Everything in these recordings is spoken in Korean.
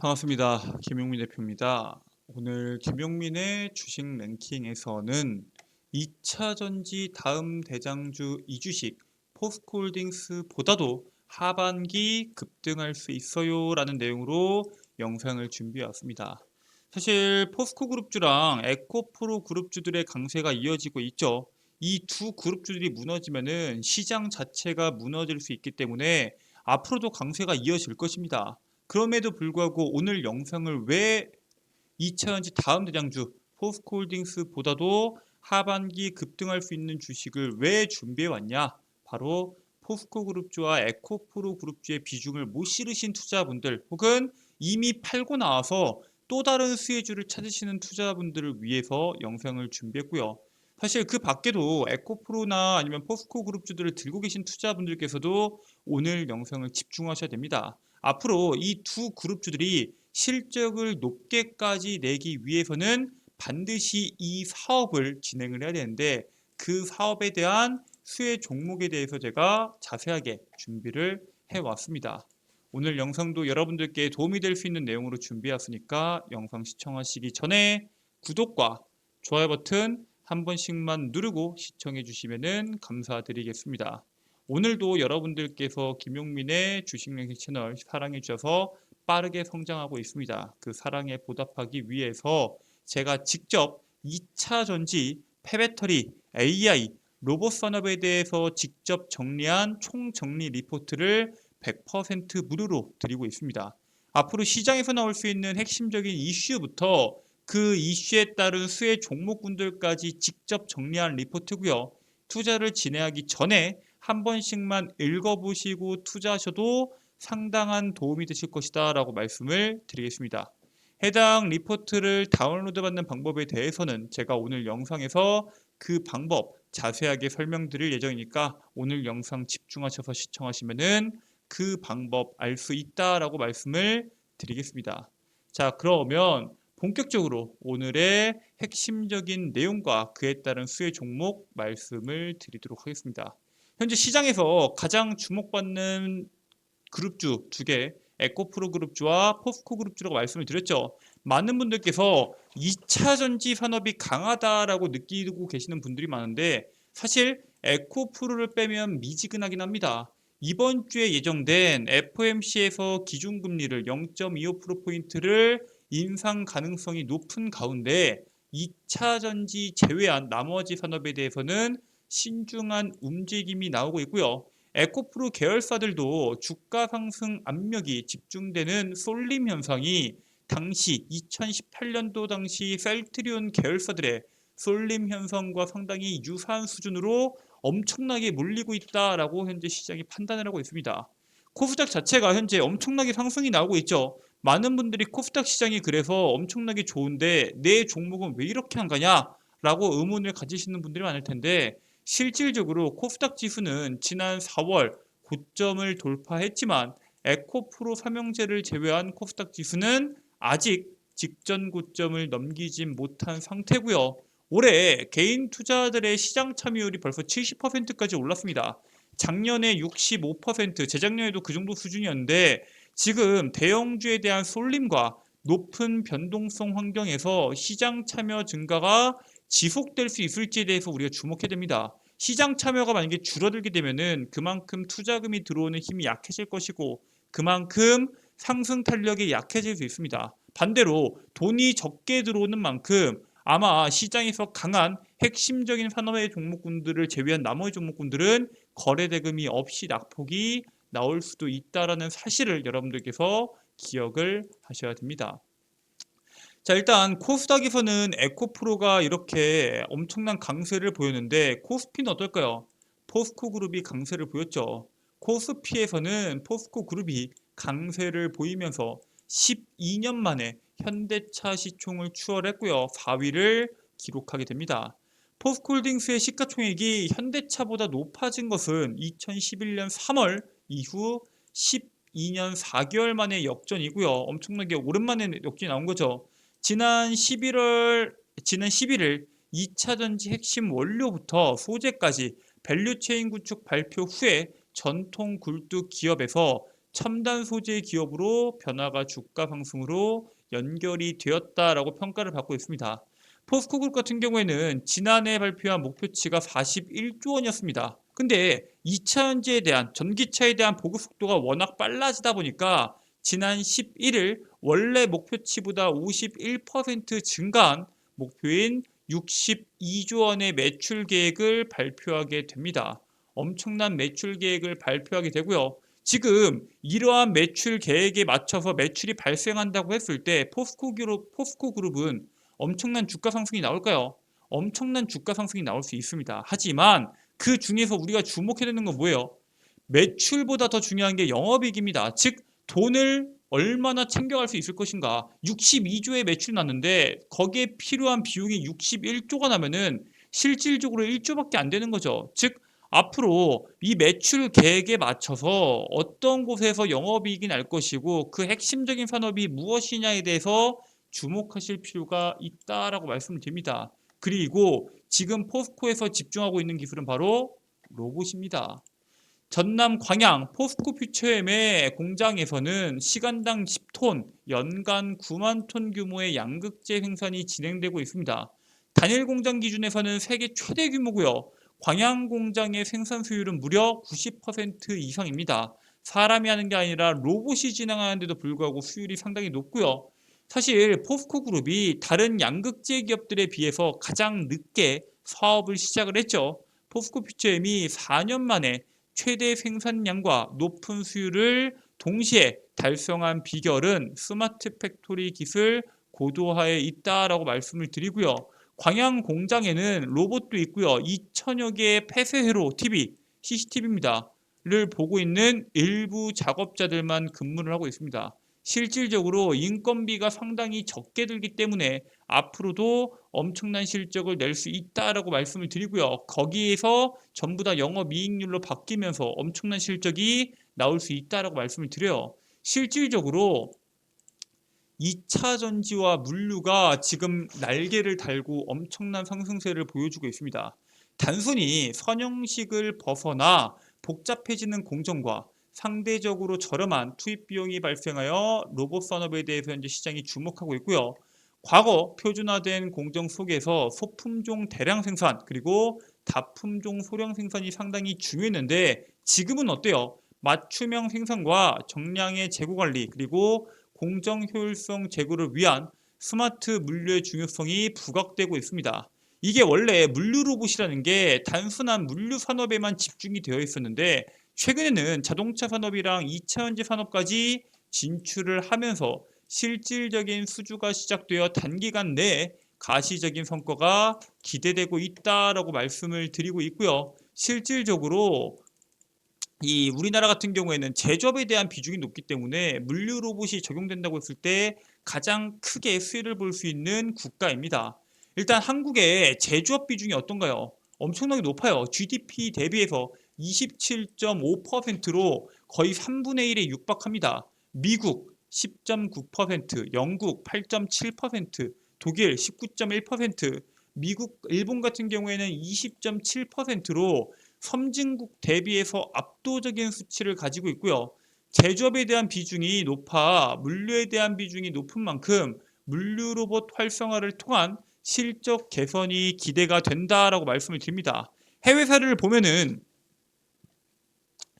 반갑습니다. 김용민 대표입니다. 오늘 김용민의 주식 랭킹에서는 2차 전지 다음 대장주 이주식 포스코홀딩스보다도 하반기 급등할 수 있어요 라는 내용으로 영상을 준비해 왔습니다. 사실 포스코 그룹주랑 에코프로 그룹주들의 강세가 이어지고 있죠. 이 두 그룹주들이 무너지면은 시장 자체가 무너질 수 있기 때문에 앞으로도 강세가 이어질 것입니다. 그럼에도 불구하고 오늘 영상을 왜 2차전지 다음 대장주 포스코홀딩스보다도 하반기 급등할 수 있는 주식을 왜 준비해 왔냐? 바로 포스코 그룹주와 에코프로 그룹주의 비중을 못 실으신 투자분들 혹은 이미 팔고 나와서 또 다른 수혜주를 찾으시는 투자분들을 위해서 영상을 준비했고요. 사실 그 밖에도 에코프로나 아니면 포스코 그룹주들을 들고 계신 투자분들께서도 오늘 영상을 집중하셔야 됩니다. 앞으로 이 두 그룹주들이 실적을 높게까지 내기 위해서는 반드시 이 사업을 진행을 해야 되는데 그 사업에 대한 수혜 종목에 대해서 제가 자세하게 준비를 해왔습니다. 오늘 영상도 여러분들께 도움이 될 수 있는 내용으로 준비했으니까 영상 시청하시기 전에 구독과 좋아요 버튼 한 번씩만 누르고 시청해 주시면 감사드리겠습니다. 오늘도 여러분들께서 김용민의 주식랭킹 채널 사랑해 주셔서 빠르게 성장하고 있습니다. 그 사랑에 보답하기 위해서 제가 직접 2차 전지, 폐배터리, AI, 로봇 산업에 대해서 직접 정리한 총정리 리포트를 100% 무료로 드리고 있습니다. 앞으로 시장에서 나올 수 있는 핵심적인 이슈부터 그 이슈에 따른 수혜 종목군들까지 직접 정리한 리포트고요. 투자를 진행하기 전에 한 번씩만 읽어보시고 투자하셔도 상당한 도움이 되실 것이다 라고 말씀을 드리겠습니다. 해당 리포트를 다운로드 받는 방법에 대해서는 제가 오늘 영상에서 그 방법 자세하게 설명드릴 예정이니까 오늘 영상 집중하셔서 시청하시면은 그 방법 알 수 있다라고 말씀을 드리겠습니다. 자, 그러면 본격적으로 오늘의 핵심적인 내용과 그에 따른 수혜 종목 말씀을 드리도록 하겠습니다. 현재 시장에서 가장 주목받는 그룹주 두 개, 에코프로 그룹주와 포스코 그룹주라고 말씀을 드렸죠. 많은 분들께서 2차 전지 산업이 강하다라고 느끼고 계시는 분들이 많은데 사실 에코프로를 빼면 미지근하긴 합니다. 이번 주에 예정된 FOMC에서 기준금리를 0.25%포인트를 인상 가능성이 높은 가운데 2차 전지 제외한 나머지 산업에 대해서는 신중한 움직임이 나오고 있고요. 에코프로 계열사들도 주가 상승 압력이 집중되는 쏠림 현상이 당시 2018년도 당시 셀트리온 계열사들의 쏠림 현상과 상당히 유사한 수준으로 엄청나게 몰리고 있다라고 현재 시장이 판단을 하고 있습니다. 코스닥 자체가 현재 엄청나게 상승이 나오고 있죠. 많은 분들이 코스닥 시장이 그래서 엄청나게 좋은데 내 종목은 왜 이렇게 한 거냐라고 의문을 가지시는 분들이 많을 텐데 실질적으로 코스닥 지수는 지난 4월 고점을 돌파했지만 에코프로 삼형제를 제외한 코스닥 지수는 아직 직전 고점을 넘기진 못한 상태고요. 올해 개인 투자들의 시장 참여율이 벌써 70%까지 올랐습니다. 작년에 65%, 재작년에도 그 정도 수준이었는데 지금 대형주에 대한 쏠림과 높은 변동성 환경에서 시장 참여 증가가 지속될 수 있을지에 대해서 우리가 주목해야 됩니다. 시장 참여가 만약에 줄어들게 되면은 그만큼 투자금이 들어오는 힘이 약해질 것이고 그만큼 상승 탄력이 약해질 수 있습니다. 반대로 돈이 적게 들어오는 만큼 아마 시장에서 강한 핵심적인 산업의 종목군들을 제외한 나머지 종목군들은 거래 대금이 없이 낙폭이 나올 수도 있다라는 사실을 여러분들께서 기억을 하셔야 됩니다. 자, 일단 코스닥에서는 에코프로가 이렇게 엄청난 강세를 보였는데 코스피는 어떨까요? 포스코 그룹이 강세를 보였죠. 코스피에서는 포스코 그룹이 강세를 보이면서 12년 만에 현대차 시총을 추월했고요. 4위를 기록하게 됩니다. 포스코홀딩스의 시가총액이 현대차보다 높아진 것은 2011년 3월 이후 12년 4개월 만의 역전이고요. 엄청나게 오랜만에 역전이 나온 거죠. 지난 11일 2차 전지 핵심 원료부터 소재까지 밸류체인 구축 발표 후에 전통 굴뚝 기업에서 첨단 소재 기업으로 변화가 주가 상승으로 연결이 되었다라고 평가를 받고 있습니다. 포스코그룹 같은 경우에는 지난해 발표한 목표치가 41조 원이었습니다. 근데 2차 전지에 대한 전기차에 대한 보급 속도가 워낙 빨라지다 보니까 지난 11일 원래 목표치보다 51% 증가한 목표인 62조 원의 매출 계획을 발표하게 됩니다. 엄청난 매출 계획을 발표하게 되고요. 지금 이러한 매출 계획에 맞춰서 매출이 발생한다고 했을 때 포스코그룹은 엄청난 주가 상승이 나올까요? 엄청난 주가 상승이 나올 수 있습니다. 하지만 그 중에서 우리가 주목해야 되는 건 뭐예요? 매출보다 더 중요한 게 영업이익입니다. 즉 돈을 얼마나 챙겨갈 수 있을 것인가. 62조의 매출이 났는데 거기에 필요한 비용이 61조가 나면은 실질적으로 1조밖에 안 되는 거죠. 즉 앞으로 이 매출 계획에 맞춰서 어떤 곳에서 영업이익이 날 것이고 그 핵심적인 산업이 무엇이냐에 대해서 주목하실 필요가 있다라고 말씀을 드립니다. 그리고 지금 포스코에서 집중하고 있는 기술은 바로 로봇입니다. 전남 광양 포스코퓨처엠의 공장에서는 시간당 10톤, 연간 9만 톤 규모의 양극재 생산이 진행되고 있습니다. 단일 공장 기준에서는 세계 최대 규모고요. 광양 공장의 생산 수율은 무려 90% 이상입니다. 사람이 하는 게 아니라 로봇이 진행하는데도 불구하고 수율이 상당히 높고요. 사실 포스코그룹이 다른 양극재 기업들에 비해서 가장 늦게 사업을 시작을 했죠. 포스코퓨처엠이 4년 만에 최대 생산량과 높은 수율을 동시에 달성한 비결은 스마트 팩토리 기술 고도화에 있다라고 말씀을 드리고요. 광양 공장에는 로봇도 있고요. 2천여 개의 폐쇄회로 TV, CCTV입니다. 를 보고 있는 일부 작업자들만 근무를 하고 있습니다. 실질적으로 인건비가 상당히 적게 들기 때문에 앞으로도 엄청난 실적을 낼 수 있다라고 말씀을 드리고요. 거기에서 전부 다 영업이익률로 바뀌면서 엄청난 실적이 나올 수 있다라고 말씀을 드려요. 실질적으로 2차 전지와 물류가 지금 날개를 달고 엄청난 상승세를 보여주고 있습니다. 단순히 선형식을 벗어나 복잡해지는 공정과 상대적으로 저렴한 투입 비용이 발생하여 로봇 산업에 대해서 현재 시장이 주목하고 있고요. 과거 표준화된 공정 속에서 소품종 대량 생산 그리고 다품종 소량 생산이 상당히 중요했는데 지금은 어때요? 맞춤형 생산과 정량의 재고 관리 그리고 공정 효율성 제고를 위한 스마트 물류의 중요성이 부각되고 있습니다. 이게 원래 물류 로봇이라는 게 단순한 물류 산업에만 집중이 되어 있었는데 최근에는 자동차 산업이랑 2차 전지 산업까지 진출을 하면서 실질적인 수주가 시작되어 단기간 내에 가시적인 성과가 기대되고 있다라고 말씀을 드리고 있고요. 실질적으로 이 우리나라 같은 경우에는 제조업에 대한 비중이 높기 때문에 물류 로봇이 적용된다고 했을 때 가장 크게 수혜를 볼 수 있는 국가입니다. 일단 한국의 제조업 비중이 어떤가요? 엄청나게 높아요. GDP 대비해서 27.5%로 거의 3분의 1에 육박합니다. 미국 10.9%, 영국 8.7%, 독일 19.1%, 미국, 일본 같은 경우에는 20.7%로 선진국 대비해서 압도적인 수치를 가지고 있고요. 제조업에 대한 비중이 높아 물류에 대한 비중이 높은 만큼 물류 로봇 활성화를 통한 실적 개선이 기대가 된다라고 말씀을 드립니다. 해외 사례를 보면은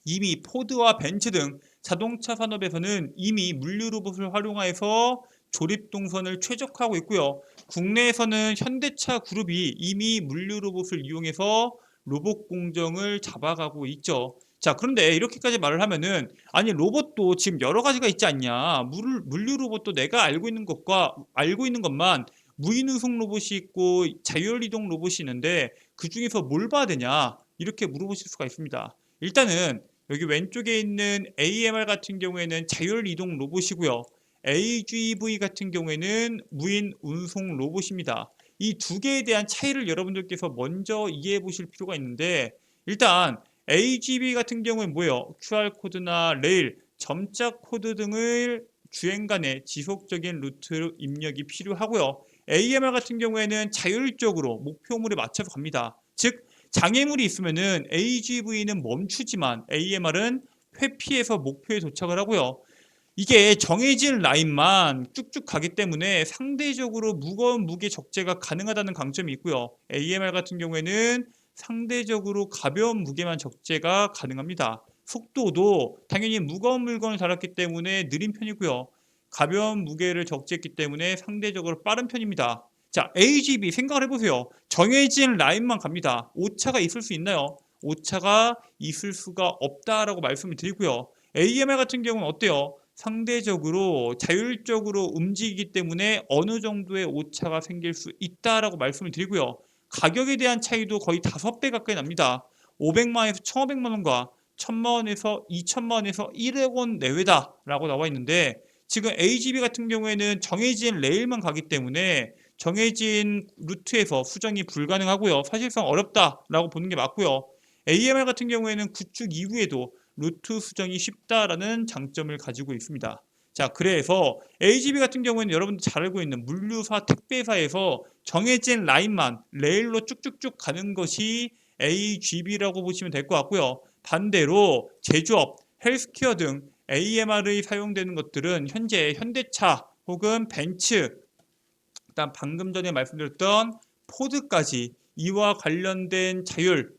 이미 포드와 벤츠 등 자동차 산업에서는 이미 물류 로봇을 활용해서 조립 동선을 최적화하고 있고요. 국내에서는 현대차 그룹이 이미 물류 로봇을 이용해서 로봇 공정을 잡아가고 있죠. 자, 그런데 이렇게까지 말을 하면은 아니 로봇도 지금 여러 가지가 있지 않냐? 물류 로봇도 내가 알고 있는 것만 무인운송 로봇이 있고 자율이동 로봇이 있는데 그 중에서 뭘 봐야 되냐? 이렇게 물어보실 수가 있습니다. 일단은 여기 왼쪽에 있는 AMR 같은 경우에는 자율이동 로봇이고요. AGV 같은 경우에는 무인 운송 로봇입니다. 이 두 개에 대한 차이를 여러분들께서 먼저 이해해 보실 필요가 있는데 일단 AGV 같은 경우는 뭐예요? QR코드나 레일, 점자 코드 등을 주행 간의 지속적인 루트 입력이 필요하고요. AMR 같은 경우에는 자율적으로 목표물에 맞춰서 갑니다. 즉 장애물이 있으면은 AGV는 멈추지만 AMR은 회피해서 목표에 도착을 하고요. 이게 정해진 라인만 쭉쭉 가기 때문에 상대적으로 무거운 무게 적재가 가능하다는 강점이 있고요. AMR 같은 경우에는 상대적으로 가벼운 무게만 적재가 가능합니다. 속도도 당연히 무거운 물건을 달았기 때문에 느린 편이고요. 가벼운 무게를 적재했기 때문에 상대적으로 빠른 편입니다. 자, AGB 생각을 해보세요. 정해진 라인만 갑니다. 오차가 있을 수 있나요? 오차가 있을 수가 없다라고 말씀을 드리고요. AMR 같은 경우는 어때요? 상대적으로 자율적으로 움직이기 때문에 어느 정도의 오차가 생길 수 있다라고 말씀을 드리고요. 가격에 대한 차이도 거의 5배 가까이 납니다. 500만 원에서 1,500만 원과 1,000만 원에서 2,000만 원에서 1억 원 내외다라고 나와 있는데 지금 AGB 같은 경우에는 정해진 레일만 가기 때문에 정해진 루트에서 수정이 불가능하고요. 사실상 어렵다라고 보는 게 맞고요. AMR 같은 경우에는 구축 이후에도 루트 수정이 쉽다라는 장점을 가지고 있습니다. 자, 그래서 AGB 같은 경우에는 여러분들 잘 알고 있는 물류사, 택배사에서 정해진 라인만 레일로 쭉쭉쭉 가는 것이 AGB라고 보시면 될 것 같고요. 반대로 제조업, 헬스케어 등 AMR이 사용되는 것들은 현재 현대차 혹은 벤츠, 일단 방금 전에 말씀드렸던 포드까지 이와 관련된 자율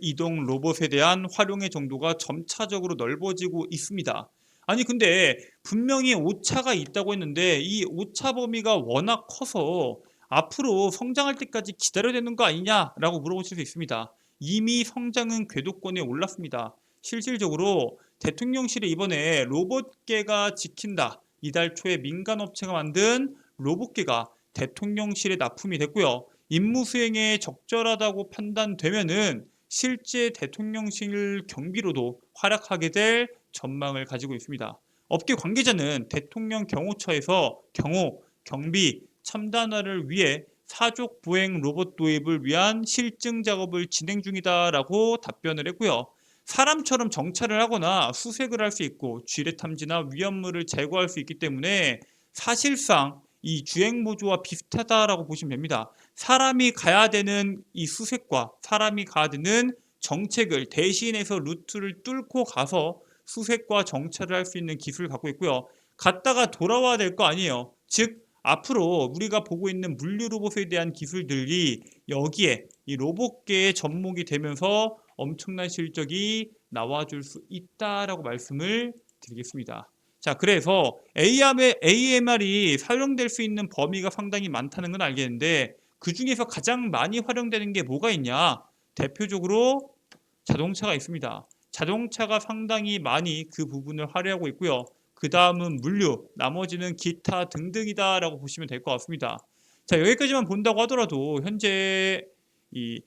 이동 로봇에 대한 활용의 정도가 점차적으로 넓어지고 있습니다. 아니 근데 분명히 오차가 있다고 했는데 이 오차 범위가 워낙 커서 앞으로 성장할 때까지 기다려야 되는 거 아니냐라고 물어보실 수 있습니다. 이미 성장은 궤도권에 올랐습니다. 실질적으로 대통령실에 이번에 로봇계가 지킨다. 이달 초에 민간업체가 만든 로봇계가 대통령실에 납품이 됐고요. 임무 수행에 적절하다고 판단되면은 실제 대통령실 경비로도 활약하게 될 전망을 가지고 있습니다. 업계 관계자는 대통령 경호처에서 경호, 경비, 첨단화를 위해 사족 보행 로봇 도입을 위한 실증 작업을 진행 중이다라고 답변을 했고요. 사람처럼 정찰을 하거나 수색을 할 수 있고 지뢰 탐지나 위험물을 제거할 수 있기 때문에 사실상 이 주행 모듈와 비슷하다라고 보시면 됩니다. 사람이 가야 되는 이 수색과 사람이 가야 되는 정책을 대신해서 루트를 뚫고 가서 수색과 정찰을 할 수 있는 기술을 갖고 있고요. 갔다가 돌아와야 될 거 아니에요. 즉 앞으로 우리가 보고 있는 물류 로봇에 대한 기술들이 여기에 이 로봇계의 접목이 되면서 엄청난 실적이 나와줄 수 있다라고 말씀을 드리겠습니다. 자, 그래서 AMR이 사용될 수 있는 범위가 상당히 많다는 건 알겠는데 그 중에서 가장 많이 활용되는 게 뭐가 있냐? 대표적으로 자동차가 있습니다. 자동차가 상당히 많이 그 부분을 활용하고 있고요. 그 다음은 물류, 나머지는 기타 등등이다라고 보시면 될 것 같습니다. 자, 여기까지만 본다고 하더라도 현재 이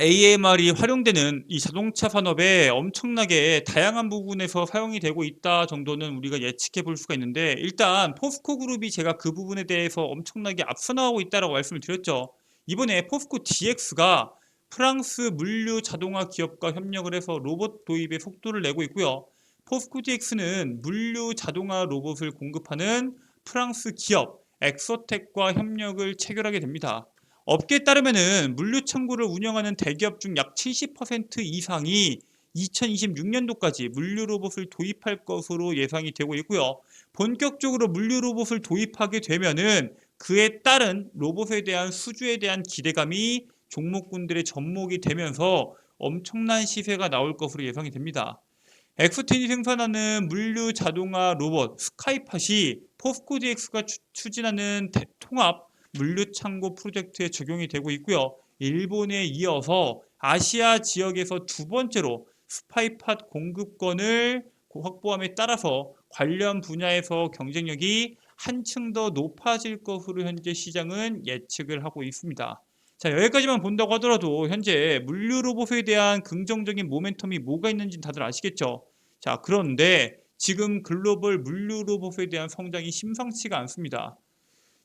AMR이 활용되는 이 자동차 산업에 엄청나게 다양한 부분에서 사용이 되고 있다 정도는 우리가 예측해 볼 수가 있는데 일단 포스코 그룹이 제가 그 부분에 대해서 엄청나게 앞서 나가고 있다라고 말씀을 드렸죠. 이번에 포스코 DX가 프랑스 물류 자동화 기업과 협력을 해서 로봇 도입에 속도를 내고 있고요. 포스코 DX는 물류 자동화 로봇을 공급하는 프랑스 기업 엑소텍과 협력을 체결하게 됩니다. 업계에 따르면은 물류 창고를 운영하는 대기업 중 약 70% 이상이 2026년도까지 물류 로봇을 도입할 것으로 예상이 되고 있고요. 본격적으로 물류 로봇을 도입하게 되면은 그에 따른 로봇에 대한 수주에 대한 기대감이 종목군들의 접목이 되면서 엄청난 시세가 나올 것으로 예상이 됩니다. 엑소텐이 생산하는 물류 자동화 로봇 스카이팟이 포스코 DX가 추진하는 통합 물류 창고 프로젝트에 적용이 되고 있고요. 일본에 이어서 아시아 지역에서 두 번째로 스카이팟 공급권을 확보함에 따라서 관련 분야에서 경쟁력이 한층 더 높아질 것으로 현재 시장은 예측을 하고 있습니다. 자, 여기까지만 본다고 하더라도 현재 물류 로봇에 대한 긍정적인 모멘텀이 뭐가 있는지 다들 아시겠죠? 자, 그런데 지금 글로벌 물류 로봇에 대한 성장이 심상치가 않습니다.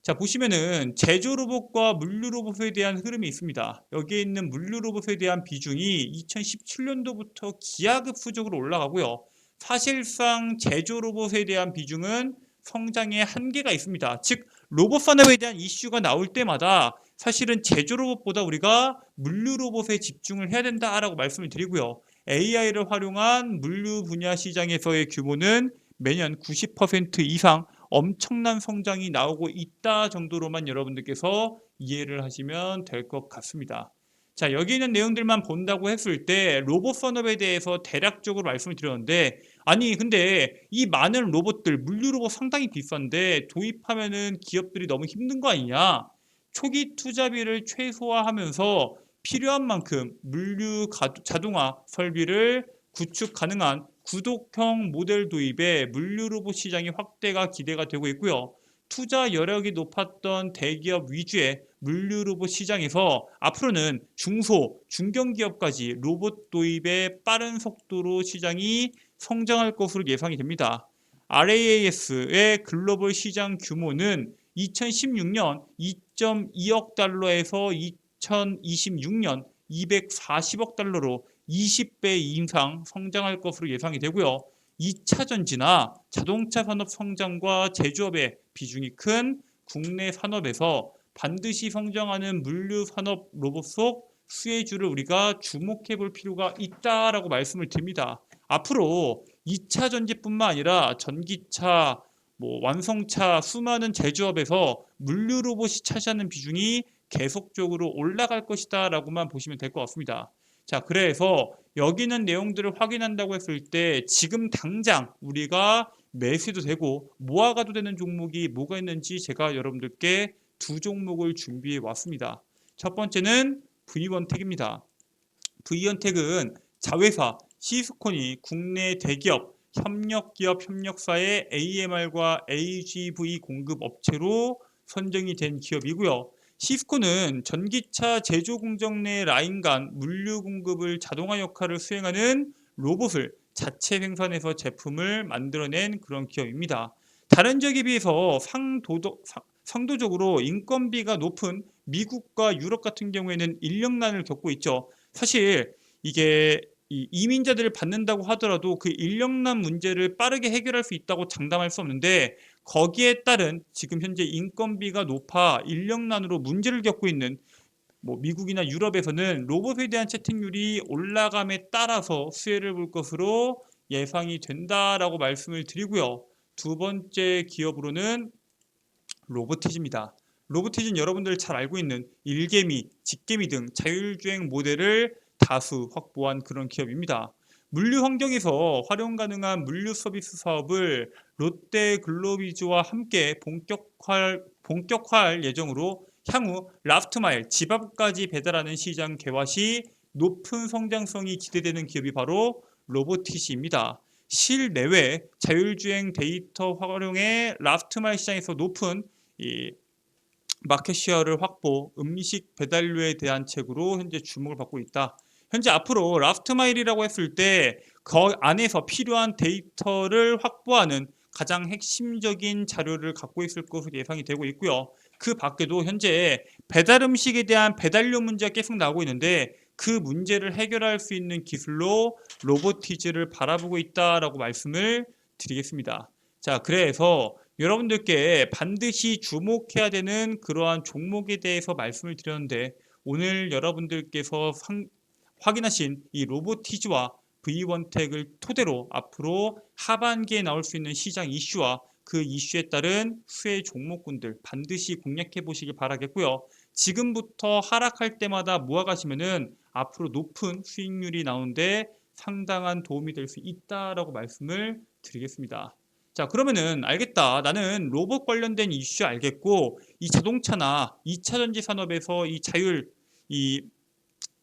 자, 보시면은 제조 로봇과 물류 로봇에 대한 흐름이 있습니다. 여기에 있는 물류 로봇에 대한 비중이 2017년도부터 기하급수적으로 올라가고요. 사실상 제조 로봇에 대한 비중은 성장의 한계가 있습니다. 즉 로봇 산업에 대한 이슈가 나올 때마다 사실은 제조 로봇보다 우리가 물류 로봇에 집중을 해야 된다라고 말씀을 드리고요. AI를 활용한 물류 분야 시장에서의 규모는 매년 90% 이상 엄청난 성장이 나오고 있다 정도로만 여러분들께서 이해를 하시면 될 것 같습니다. 자, 여기 있는 내용들만 본다고 했을 때 로봇 산업에 대해서 대략적으로 말씀을 드렸는데, 아니 근데 이 많은 로봇들, 물류 로봇 상당히 비싼데 도입하면은 기업들이 너무 힘든 거 아니냐? 초기 투자비를 최소화하면서 필요한 만큼 물류 자동화 설비를 구축 가능한 구독형 모델 도입에 물류 로봇 시장의 확대가 기대가 되고 있고요. 투자 여력이 높았던 대기업 위주의 물류 로봇 시장에서 앞으로는 중소, 중견기업까지 로봇 도입에 빠른 속도로 시장이 성장할 것으로 예상이 됩니다. RAAS의 글로벌 시장 규모는 2016년 2.2억 달러에서 2026년 240억 달러로 20배 이상 성장할 것으로 예상이 되고요. 2차 전지나 자동차 산업 성장과 제조업의 비중이 큰 국내 산업에서 반드시 성장하는 물류 산업 로봇 속 수혜주를 우리가 주목해 볼 필요가 있다라고 말씀을 드립니다. 앞으로 2차 전지뿐만 아니라 전기차, 완성차, 수많은 제조업에서 물류 로봇이 차지하는 비중이 계속적으로 올라갈 것이다 라고만 보시면 될 것 같습니다. 자, 그래서 여기 있는 내용들을 확인한다고 했을 때 지금 당장 우리가 매수해도 되고 모아가도 되는 종목이 뭐가 있는지 제가 여러분들께 두 종목을 준비해 왔습니다. 첫 번째는 V원택입니다. V원택은 자회사 시스콘이 국내 대기업, 협력기업, 협력사의 AMR과 AGV 공급 업체로 선정이 된 기업이고요. 시스코는 전기차 제조 공정 내 라인 간 물류 공급을 자동화 역할을 수행하는 로봇을 자체 생산해서 제품을 만들어낸 그런 기업입니다. 다른 지역에 비해서 상도적으로 인건비가 높은 미국과 유럽 같은 경우에는 인력난을 겪고 있죠. 사실 이게 이민자들을 받는다고 하더라도 그 인력난 문제를 빠르게 해결할 수 있다고 장담할 수 없는데, 거기에 따른 지금 현재 인건비가 높아 인력난으로 문제를 겪고 있는 미국이나 유럽에서는 로봇에 대한 채택률이 올라감에 따라서 수혜를 볼 것으로 예상이 된다라고 말씀을 드리고요. 두 번째 기업으로는 로보티즈입니다. 로보티즈는 여러분들 잘 알고 있는 일개미, 직개미 등 자율주행 모델을 다수 확보한 그런 기업입니다. 물류 환경에서 활용 가능한 물류 서비스 사업을 롯데 글로비즈와 함께 본격화할 예정으로 향후 라스트마일 집 앞까지 배달하는 시장 개화 시 높은 성장성이 기대되는 기업이 바로 로보티시입니다. 실내외 자율주행 데이터 활용에 라스트마일 시장에서 높은 마켓 쉐어를 확보, 음식 배달료에 대한 책으로 현재 주목을 받고 있다. 현재 앞으로 라스트 마일이라고 했을 때 그 안에서 필요한 데이터를 확보하는 가장 핵심적인 자료를 갖고 있을 것으로 예상이 되고 있고요. 그 밖에도 현재 배달 음식에 대한 배달료 문제가 계속 나오고 있는데 그 문제를 해결할 수 있는 기술로 로보티즈를 바라보고 있다라고 말씀을 드리겠습니다. 자, 그래서 여러분들께 반드시 주목해야 되는 그러한 종목에 대해서 말씀을 드렸는데, 오늘 여러분들께서 확인하신 이 로보티즈와 V원택을 토대로 앞으로 하반기에 나올 수 있는 시장 이슈와 그 이슈에 따른 수혜 종목군들 반드시 공략해 보시길 바라겠고요. 지금부터 하락할 때마다 모아가시면은 앞으로 높은 수익률이 나오는데 상당한 도움이 될 수 있다라고 말씀을 드리겠습니다. 자, 그러면은 알겠다. 나는 로봇 관련된 이슈 알겠고, 이 자동차나 2차 전지 산업에서 이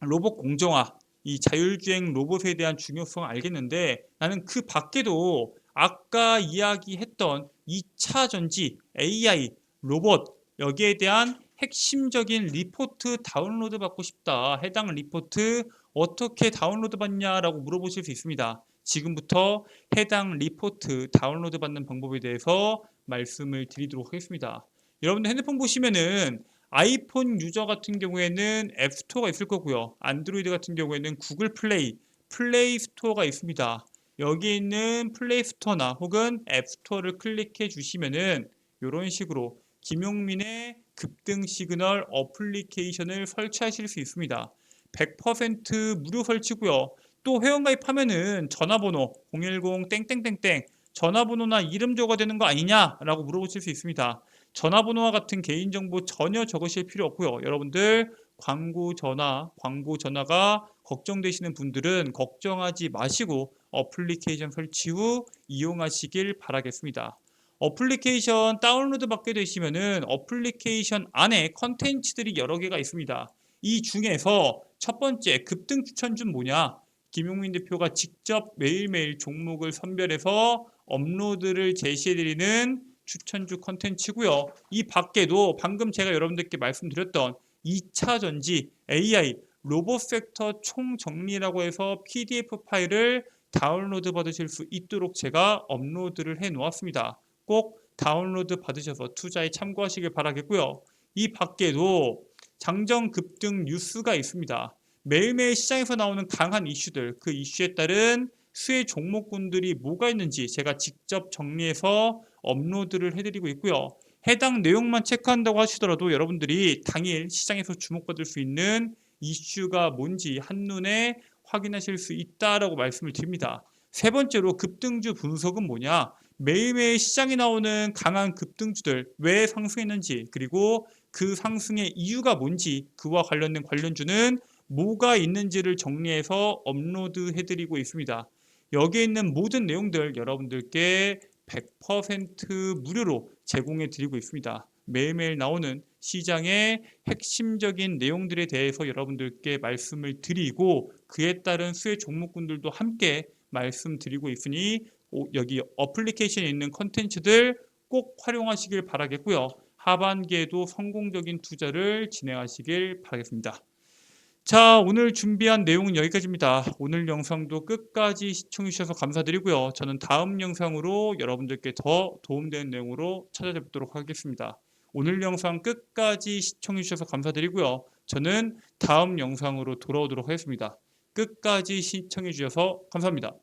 로봇 공정화, 이 자율주행 로봇에 대한 중요성을 알겠는데, 나는 그 밖에도 아까 이야기했던 2차 전지, AI, 로봇, 여기에 대한 핵심적인 리포트 다운로드 받고 싶다. 해당 리포트 어떻게 다운로드 받냐라고 물어보실 수 있습니다. 지금부터 해당 리포트 다운로드 받는 방법에 대해서 말씀을 드리도록 하겠습니다. 여러분들 핸드폰 보시면은 아이폰 유저 같은 경우에는 앱스토어가 있을 거고요. 안드로이드 같은 경우에는 구글 플레이 스토어가 있습니다. 여기 있는 플레이 스토어나 혹은 앱스토어를 클릭해 주시면은 이런 식으로 김용민의 급등 시그널 어플리케이션을 설치하실 수 있습니다. 100% 무료 설치고요. 또 회원가입하면은 전화번호 010 땡땡땡땡 전화번호나 이름 적어야 되는 거 아니냐라고 물어보실 수 있습니다. 전화번호와 같은 개인정보 전혀 적으실 필요 없고요. 여러분들 광고 전화가 걱정되시는 분들은 걱정하지 마시고 어플리케이션 설치 후 이용하시길 바라겠습니다. 어플리케이션 다운로드 받게 되시면은 어플리케이션 안에 컨텐츠들이 여러 개가 있습니다. 이 중에서 첫 번째 급등 추천주는 뭐냐? 김용민 대표가 직접 매일매일 종목을 선별해서 업로드를 제시해드리는 추천주 컨텐츠고요. 이 밖에도 방금 제가 여러분들께 말씀드렸던 2차 전지 AI 로봇 섹터 총정리라고 해서 PDF 파일을 다운로드 받으실 수 있도록 제가 업로드를 해 놓았습니다. 꼭 다운로드 받으셔서 투자에 참고하시길 바라겠고요. 이 밖에도 장정 급등 뉴스가 있습니다. 매일매일 시장에서 나오는 강한 이슈들, 그 이슈에 따른 수혜 종목군들이 뭐가 있는지 제가 직접 정리해서 업로드를 해드리고 있고요. 해당 내용만 체크한다고 하시더라도 여러분들이 당일 시장에서 주목받을 수 있는 이슈가 뭔지 한눈에 확인하실 수 있다라고 말씀을 드립니다. 세 번째로 급등주 분석은 뭐냐? 매일매일 시장에 나오는 강한 급등주들 왜 상승했는지 그리고 그 상승의 이유가 뭔지 그와 관련된 관련주는 뭐가 있는지를 정리해서 업로드 해드리고 있습니다. 여기에 있는 모든 내용들 여러분들께 100% 무료로 제공해 드리고 있습니다. 매일매일 나오는 시장의 핵심적인 내용들에 대해서 여러분들께 말씀을 드리고 그에 따른 수혜 종목군들도 함께 말씀드리고 있으니 여기 어플리케이션에 있는 컨텐츠들 꼭 활용하시길 바라겠고요. 하반기에도 성공적인 투자를 진행하시길 바라겠습니다. 자, 오늘 준비한 내용은 여기까지입니다. 오늘 영상도 끝까지 시청해 주셔서 감사드리고요. 저는 다음 영상으로 여러분들께 더 도움되는 내용으로 찾아뵙도록 하겠습니다. 오늘 영상 끝까지 시청해 주셔서 감사드리고요. 저는 다음 영상으로 돌아오도록 하겠습니다. 끝까지 시청해 주셔서 감사합니다.